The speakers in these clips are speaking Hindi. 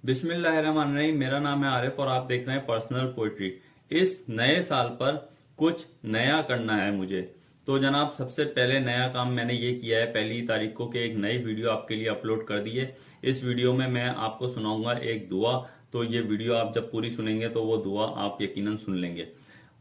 बिस्मिल्लाहिर्रहमानिर्रहीम। मेरा नाम है आरिफ और आप देख रहे हैं पर्सनल पोइट्री। इस नए साल पर कुछ नया करना है मुझे। तो जनाब, सबसे पहले नया काम मैंने ये किया है, 1 तारीख को कि एक नई वीडियो आपके लिए अपलोड कर दी है। इस वीडियो में मैं आपको सुनाऊंगा एक दुआ। तो ये वीडियो आप जब पूरी सुनेंगे तो वो दुआ आप यकीनन सुन लेंगे।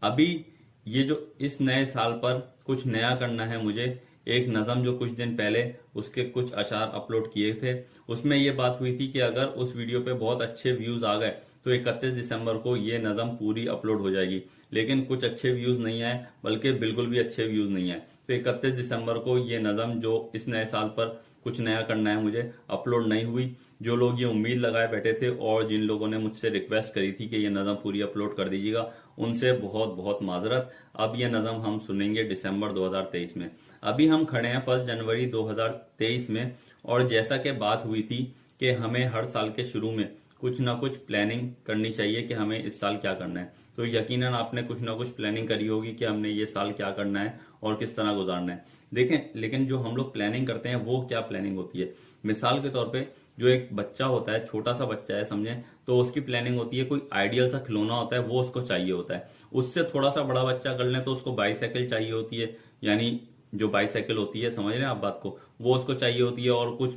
अभी ये जो इस नए साल पर कुछ नया करना है मुझे, एक नज़म जो कुछ दिन पहले उसके कुछ अशार अपलोड किए थे, उसमें ये बात हुई थी कि अगर उस वीडियो पे बहुत अच्छे व्यूज आ गए तो 31 दिसंबर को ये नज़म पूरी अपलोड हो जाएगी। लेकिन कुछ अच्छे व्यूज नहीं आए, बल्कि बिल्कुल भी अच्छे व्यूज नहीं आए। तो 31 दिसंबर को ये नज़म जो इस नए साल पर कुछ नया करना है मुझे, अपलोड नहीं हुई। जो लोग ये उम्मीद लगाए बैठे थे और जिन लोगों ने मुझसे रिक्वेस्ट करी थी कि ये नज़म पूरी अपलोड कर दीजिएगा, उनसे बहुत बहुत माजरत। अब ये नज़म हम सुनेंगे दिसंबर 2023 में। अभी हम खड़े हैं 1 जनवरी 2023 में, और जैसा कि बात हुई थी कि हमें हर साल के शुरू में कुछ ना कुछ प्लानिंग करनी चाहिए कि हमें इस साल क्या करना है। तो यकीनन आपने कुछ ना कुछ प्लानिंग करी होगी कि हमने ये साल क्या करना है और किस तरह गुजारना है। देखें, लेकिन जो हम लोग प्लानिंग करते हैं वो क्या प्लानिंग होती है। मिसाल के तौर पे जो एक बच्चा होता है, छोटा सा बच्चा है समझें, तो उसकी प्लानिंग होती है, कोई आइडियल सा खिलौना होता है वो उसको चाहिए होता है। उससे थोड़ा सा बड़ा बच्चा कर ले तो उसको बाईसाइकिल चाहिए होती है, यानी जो बाईसाइकिल होती है, समझ रहे हैं आप बात को, वो उसको चाहिए होती है। और कुछ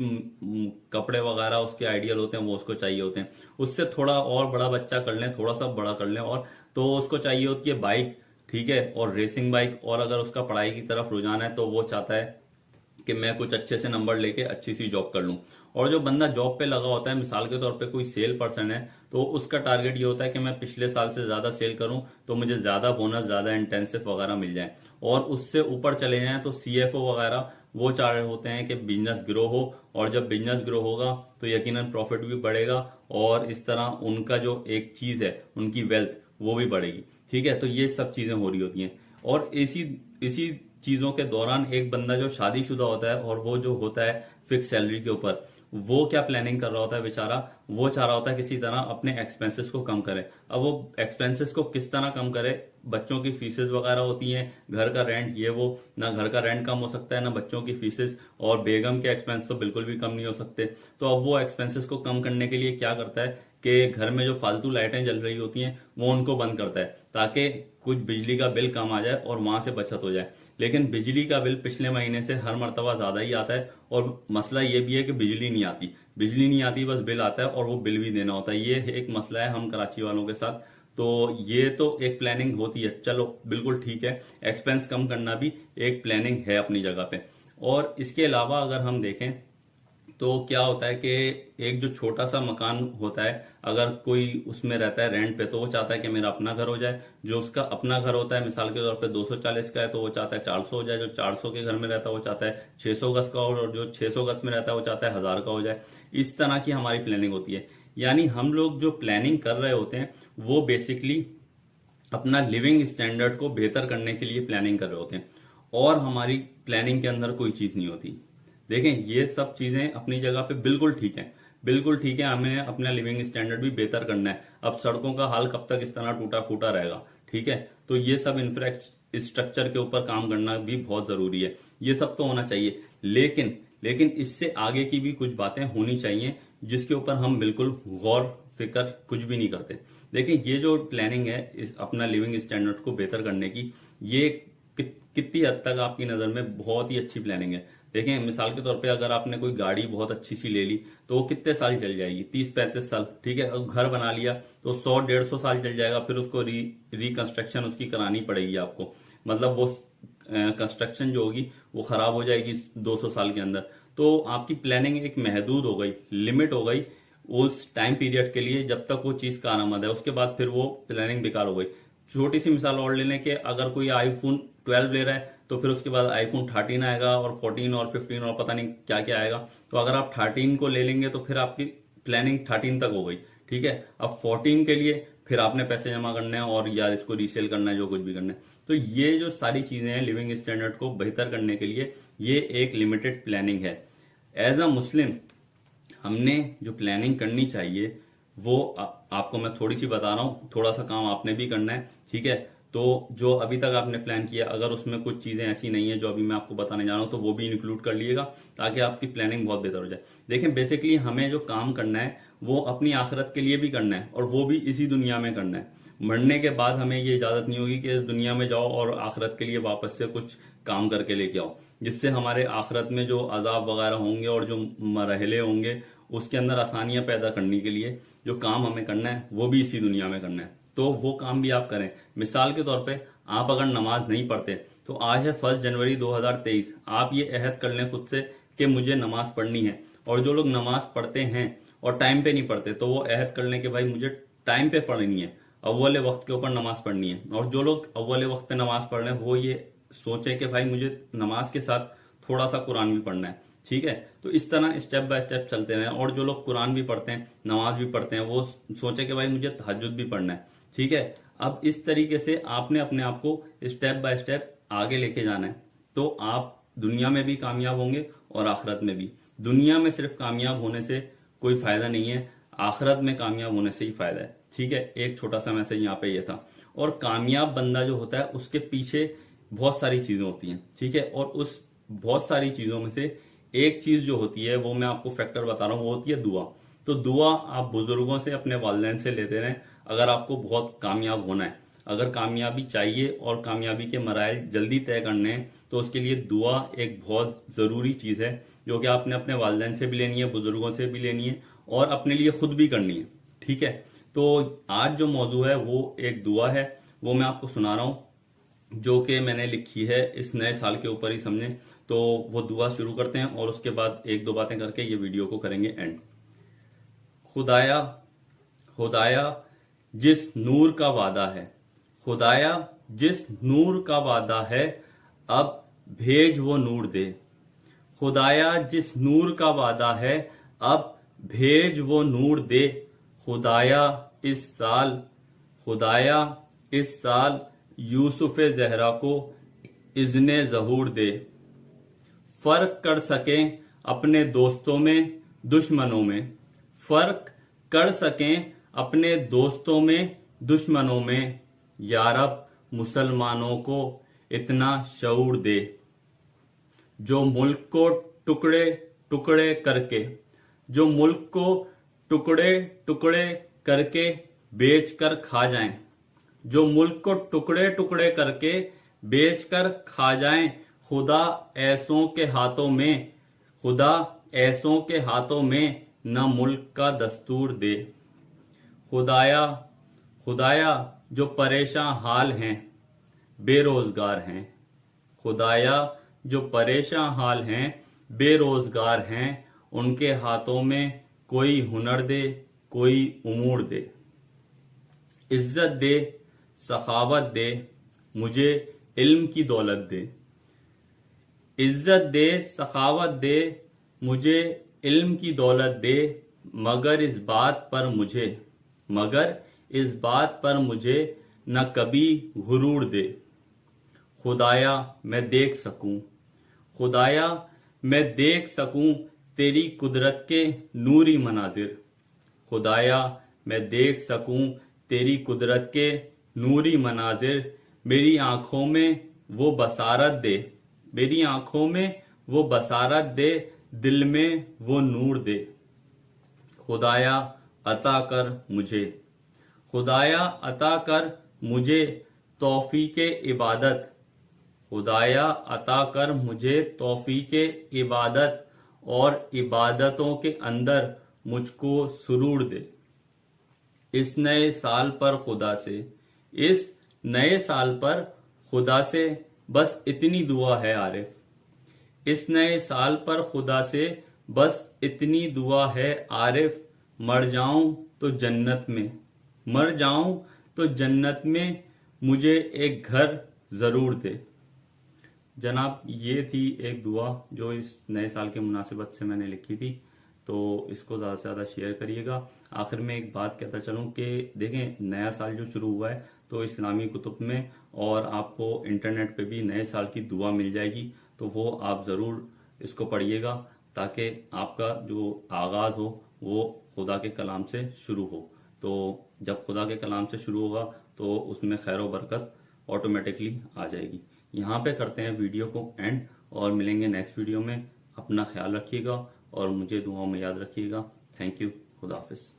कपड़े वगैरह उसके आइडियल होते हैं, वो उसको चाहिए होते हैं। उससे थोड़ा और बड़ा बच्चा कर ले, थोड़ा सा बड़ा कर ले, और तो उसको चाहिए होती है बाइक, ठीक है, और रेसिंग बाइक। और अगर उसका पढ़ाई की तरफ रुझान है तो वो चाहता है कि मैं कुछ अच्छे से नंबर लेके अच्छी सी जॉब कर लूं। और जो बंदा जॉब पे लगा होता है, मिसाल के तौर पे कोई सेल पर्सन है, तो उसका टारगेट ये होता है कि मैं पिछले साल से ज्यादा सेल करूं तो मुझे ज्यादा बोनस, ज्यादा इंटेंसिव वगैरह मिल जाए। और उससे ऊपर चले जाएं तो सीएफओ वगैरह वो चाह रहे होते हैं कि बिजनेस ग्रो हो, और जब बिजनेस ग्रो होगा तो यकीनन प्रॉफिट भी बढ़ेगा, और इस तरह उनका जो एक चीज है, उनकी वेल्थ, वो भी बढ़ेगी। ठीक है, तो ये सब चीजें हो रही होती हैं। और इसी इसी चीजों के दौरान एक बंदा जो शादीशुदा होता है और वो जो होता है फिक्स सैलरी के ऊपर, वो क्या प्लानिंग कर रहा होता है बेचारा। वो चाह रहा होता है किसी तरह अपने एक्सपेंसेस को कम करे। अब वो एक्सपेंसेस को किस तरह कम करे, बच्चों की फीसेस वगैरह होती हैं, घर का रेंट, ये वो, ना घर का रेंट कम हो सकता है ना बच्चों की फीसेस, और बेगम के एक्सपेंस तो बिल्कुल भी कम नहीं हो सकते। तो अब वो एक्सपेंसेस को कम करने के लिए क्या करता है कि घर में जो फालतू लाइटें जल रही होती हैं वो उनको बंद करता है, ताकि कुछ बिजली का बिल कम आ जाए और वहां से बचत हो जाए। लेकिन बिजली का बिल पिछले महीने से हर मर्तबा ज्यादा ही आता है, और मसला ये भी है कि बिजली नहीं आती, बस बिल आता है और वो बिल भी देना होता है। ये एक मसला है हम कराची वालों के साथ। तो ये तो एक प्लानिंग होती है, चलो बिल्कुल ठीक है, एक्सपेंस कम करना भी एक प्लानिंग है अपनी जगह पे। और इसके अलावा अगर हम देखें तो क्या होता है कि एक जो छोटा सा मकान होता है, अगर कोई उसमें रहता है रेंट पे, तो वो चाहता है कि मेरा अपना घर हो जाए। जो उसका अपना घर होता है मिसाल के तौर पे 240 का है, तो वो चाहता है 400 हो जाए। जो 400 के घर में रहता है वो चाहता है 600 गज का हो, और जो 600 गज में रहता है वो चाहता है 1000 का हो जाए। इस तरह की हमारी प्लानिंग होती है। यानी हम लोग जो प्लानिंग कर रहे होते हैं वो बेसिकली अपना लिविंग स्टैंडर्ड को बेहतर करने के लिए प्लानिंग कर रहे होते हैं, और हमारी प्लानिंग के अंदर कोई चीज नहीं होती। देखें, ये सब चीजें अपनी जगह पे बिल्कुल ठीक है, बिल्कुल ठीक है। हमें अपना लिविंग स्टैंडर्ड भी बेहतर करना है। अब सड़कों का हाल कब तक इस तरह टूटा फूटा रहेगा, ठीक है। तो ये सब इंफ्रास्ट्रक्चर के ऊपर काम करना भी बहुत जरूरी है। ये सब तो होना चाहिए, लेकिन लेकिन इससे आगे की भी कुछ बातें होनी चाहिए जिसके ऊपर हम बिल्कुल गौर फिक्र कुछ भी नहीं करते। देखिए, ये जो प्लानिंग है इस अपना लिविंग स्टैंडर्ड को बेहतर करने की, ये कितनी हद तक आपकी नजर में बहुत ही अच्छी प्लानिंग है। देखें, मिसाल के तौर पे अगर आपने कोई गाड़ी बहुत अच्छी सी ले ली तो वो कितने साल चल जाएगी, 30-35 साल, ठीक है। और घर बना लिया तो 100-150 साल चल जाएगा। फिर उसको रिकंस्ट्रक्शन उसकी करानी पड़ेगी आपको, मतलब वो कंस्ट्रक्शन जो होगी वो खराब हो जाएगी 200 साल के अंदर। तो आपकी प्लानिंग एक महदूद हो गई, लिमिट हो गई उस टाइम पीरियड के लिए जब तक वो चीज कारआमद है। उसके बाद फिर वो प्लानिंग बेकार हो गई। छोटी सी मिसाल और लेने के, अगर कोई आईफोन 12 ले रहा है तो फिर उसके बाद आईफोन 13 आएगा, और 14 और 15 और पता नहीं क्या क्या आएगा। तो अगर आप 13 को ले लेंगे तो फिर आपकी प्लानिंग 13 तक हो गई, ठीक है। अब 14 के लिए फिर आपने पैसे जमा करने हैं और या इसको रीसेल करना है, जो कुछ भी करना है। तो ये जो सारी चीजें हैं लिविंग स्टैंडर्ड को बेहतर करने के लिए, ये एक लिमिटेड प्लानिंग है। एज अ मुस्लिम हमने जो प्लानिंग करनी चाहिए वो आपको मैं थोड़ी सी बता रहा हूं, थोड़ा सा काम आपने भी करना है, ठीक है। तो जो अभी तक आपने प्लान किया, अगर उसमें कुछ चीजें ऐसी नहीं है जो अभी मैं आपको बताने जा रहा हूं, तो वो भी इंक्लूड कर लीजिएगा ताकि आपकी प्लानिंग बहुत बेहतर हो जाए। देखें, बेसिकली हमें जो काम करना है वो अपनी आखिरत के लिए भी करना है, और वो भी इसी दुनिया में करना है। मरने के बाद हमें ये इजाजत नहीं होगी कि इस दुनिया में जाओ और आखिरत के लिए वापस से कुछ काम करके लेके आओ, जिससे हमारे आखिरत में जो अजाब वगैरह होंगे और जो मरहले होंगे उसके अंदर आसानियां पैदा करने के लिए जो काम हमें करना है वो भी इसी दुनिया में करना है, तो वो काम भी आप करें। मिसाल के तौर पे आप अगर नमाज नहीं पढ़ते तो आज है 1 जनवरी 2023, आप ये अहद कर लें खुद से कि मुझे नमाज पढ़नी है। और जो लोग नमाज पढ़ते हैं और टाइम पे नहीं पढ़ते तो वो अहद कर लें कि भाई मुझे टाइम पे पढ़नी है, अव्वल वक्त के ऊपर नमाज पढ़नी है। और जो लोग अव्वल वक्त पे नमाज पढ़ रहे हैं वो ये सोचे कि भाई मुझे नमाज के साथ थोड़ा सा कुरान भी पढ़ना है, ठीक है। तो इस तरह स्टेप बाय स्टेप चलते रहें। और जो लोग कुरान भी पढ़ते हैं, नमाज भी पढ़ते हैं, वो सोचे कि भाई मुझे तहज्जुद भी पढ़ना है, ठीक है। अब इस तरीके से आपने अपने आप को स्टेप बाय स्टेप आगे लेके जाना है, तो आप दुनिया में भी कामयाब होंगे और आखिरत में भी। दुनिया में सिर्फ कामयाब होने से कोई फायदा नहीं है, आखिरत में कामयाब होने से ही फायदा है, ठीक है। एक छोटा सा मैसेज यहाँ पे ये था। और कामयाब बंदा जो होता है उसके पीछे बहुत सारी चीजें होती हैं, ठीक है। और उस बहुत सारी चीजों में से एक चीज जो होती है वो मैं आपको फैक्टर बता रहा हूँ, वो होती है दुआ। तो दुआ आप बुजुर्गों से, अपने वालिदैन से लेते रहें अगर आपको बहुत कामयाब होना है। अगर कामयाबी चाहिए और कामयाबी के मराइल जल्दी तय करने हैं तो उसके लिए दुआ एक बहुत जरूरी चीज है, जो कि आपने अपने वालिदैन से भी लेनी है, बुजुर्गों से भी लेनी है और अपने लिए खुद भी करनी है, ठीक है। तो आज जो मौजू है वो एक दुआ है, वो मैं आपको सुना रहा हूं जो कि मैंने लिखी है इस नए साल के ऊपर ही समझें। तो वो दुआ शुरू करते हैं और उसके बाद एक दो बातें करके ये वीडियो को करेंगे एंड। खुदाया खुदाया जिस नूर का वादा है, खुदाया जिस नूर का वादा है, अब भेज वो नूर दे। खुदाया जिस नूर का वादा है, अब भेज वो नूर दे। खुदाया इस साल खुदाया इस साल यूसुफ जहरा को इज़्ने ज़हूर दे। फर्क कर सकें अपने दोस्तों में, दुश्मनों में, फर्क कर सकें अपने दोस्तों में, दुश्मनों में। या रब मुसलमानों को इतना शऊर दे, जो मुल्क को टुकड़े टुकड़े करके, जो मुल्क को टुकड़े टुकड़े करके बेचकर खा जाएं, जो मुल्क को टुकड़े टुकड़े करके बेचकर खा जाएं। खुदा ऐसों के हाथों में, खुदा ऐसों के हाथों में न मुल्क का दस्तूर दे। खुदाया खुदाया जो परेशान हाल हैं, बेरोजगार हैं, खुदाया जो परेशान हाल हैं, बेरोजगार हैं, उनके हाथों में कोई हुनर दे, कोई उमूर दे। इज्जत दे, सखावत दे, मुझे इल्म की दौलत दे। इज्जत दे, सखावत दे, मुझे इल्म की दौलत दे। मगर इस बात पर मुझे, मगर इस बात पर मुझे न कभी गुरूर दे। खुदाया मैं देख सकूं, खुदाया मैं देख सकूं तेरी कुदरत के नूरी मनाजिर। खुदाया मैं देख सकूं तेरी कुदरत के नूरी मनाजिर। मेरी आंखों में वो बसारत दे, मेरी आंखों में वो बसारत दे, दिल में वो नूर दे। खुदाया अता कर मुझे, खुदाया अता कर मुझे तौफीके इबादत। खुदाया अता कर मुझे तौफीके इबादत और इबादतों के अंदर मुझको सुरूर दे। इस नए साल पर खुदा से, इस नए साल पर खुदा से बस इतनी दुआ है आरिफ। इस नए साल पर खुदा से बस इतनी दुआ है आरिफ। मर जाऊं तो जन्नत में, मर जाऊं तो जन्नत में, मुझे एक घर जरूर दे। जनाब ये थी एक दुआ जो इस नए साल के मुनासिबत से मैंने लिखी थी, तो इसको ज़्यादा से ज़्यादा शेयर करिएगा। आखिर में एक बात कहता चलूं कि देखें, नया साल जो शुरू हुआ है तो इस्लामी कुतुब में और आपको इंटरनेट पे भी नए साल की दुआ मिल जाएगी, तो वो आप ज़रूर इसको पढ़िएगा ताकि आपका जो आगाज़ हो वो खुदा के कलाम से शुरू हो। तो जब खुदा के कलाम से शुरू होगा तो उसमें खैर व बरकत ऑटोमेटिकली आ जाएगी। यहाँ पे करते हैं वीडियो को एंड और मिलेंगे नेक्स्ट वीडियो में। अपना ख्याल रखिएगा और मुझे दुआओं में याद रखिएगा। Thank you. खुदा हाफिज।